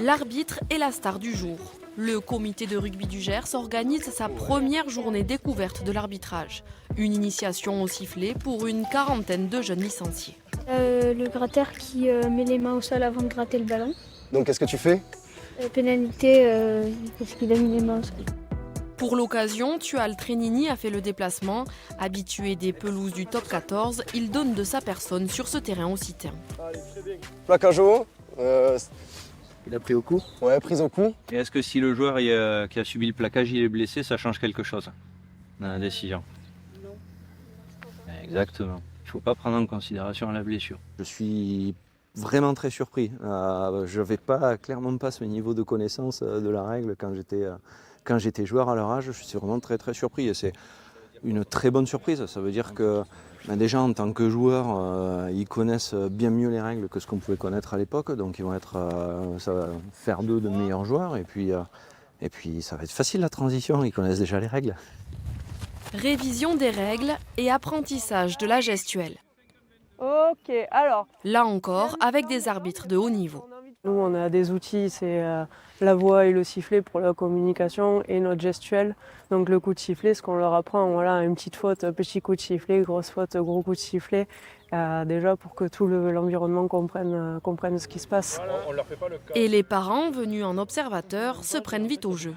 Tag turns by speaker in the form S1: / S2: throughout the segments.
S1: L'arbitre est la star du jour. Le comité de rugby du Gers organise sa première journée découverte de l'arbitrage. Une initiation au sifflet pour une quarantaine de jeunes licenciés.
S2: Le gratteur qui met les mains au sol avant de gratter le ballon.
S3: Donc qu'est-ce que tu fais?
S2: Pénalité parce qu'il a mis les mains au sol.
S1: Pour l'occasion, Tual Trenini a fait le déplacement. Habitué des pelouses du top 14, il donne de sa personne sur ce terrain occitan.
S3: Plaquage haut.
S4: Il a pris au cou.
S3: Ouais, prise au cou.
S4: Et est-ce que si le joueur qui a subi le plaquage il est blessé, ça change quelque chose dans la décision? Non. Exactement. Il ne faut pas prendre en considération la blessure.
S5: Je suis vraiment très surpris. Je n'avais clairement pas ce niveau de connaissance de la règle quand j'étais joueur à leur âge. Je suis vraiment très très surpris et c'est une très bonne surprise. Ça veut dire que déjà en tant que joueur, ils connaissent bien mieux les règles que ce qu'on pouvait connaître à l'époque. Donc ils vont ça va faire d'eux de meilleurs joueurs et puis ça va être facile la transition. Ils connaissent déjà les règles.
S1: Révision des règles et apprentissage de la gestuelle.
S6: Ok, alors.
S1: Là encore, avec des arbitres de haut niveau.
S6: Nous, on a des outils, c'est la voix et le sifflet pour la communication et notre gestuelle. Donc le coup de sifflet, ce qu'on leur apprend, voilà, une petite faute, petit coup de sifflet, grosse faute, gros coup de sifflet. Déjà pour que tout l'environnement comprenne ce qui se passe.
S1: Et les parents, venus en observateur, se prennent vite au jeu.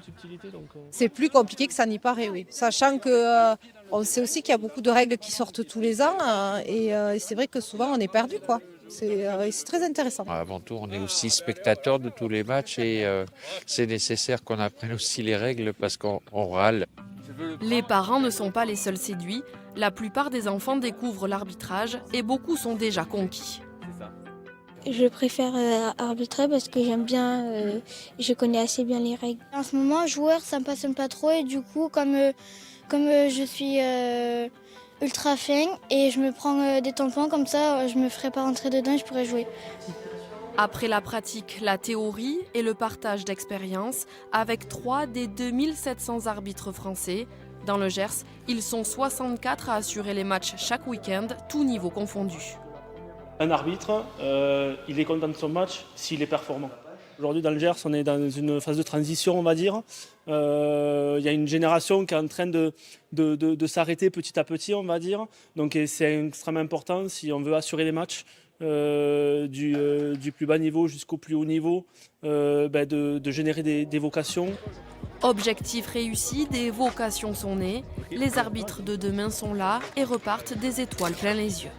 S7: C'est plus compliqué que ça n'y paraît, oui. Sachant que on sait aussi qu'il y a beaucoup de règles qui sortent tous les ans et c'est vrai que souvent on est perdu, quoi. C'est très intéressant.
S8: Avant tout, on est aussi spectateur de tous les matchs et c'est nécessaire qu'on apprenne aussi les règles parce qu'on râle.
S1: Les parents ne sont pas les seuls séduits. La plupart des enfants découvrent l'arbitrage et beaucoup sont déjà conquis.
S2: Je préfère arbitrer parce que j'aime bien, je connais assez bien les règles.
S9: En ce moment, joueur, ça me passionne pas trop et du coup, comme je suis ultra fin et je me prends des tampons comme ça, je me ferai pas rentrer dedans et je pourrai jouer.
S1: Après la pratique, la théorie et le partage d'expériences, avec 3 des 2700 arbitres français, dans le Gers, ils sont 64 à assurer les matchs chaque week-end, tous niveaux confondus.
S10: Un arbitre, il est content de son match s'il est performant. Aujourd'hui, dans le Gers, on est dans une phase de transition, on va dire. Il y a une génération qui est en train de s'arrêter petit à petit, on va dire. Donc c'est extrêmement important si on veut assurer les matchs du plus bas niveau jusqu'au plus haut niveau, de générer des vocations.
S1: Objectif réussi, des vocations sont nées. Les arbitres de demain sont là et repartent des étoiles plein les yeux.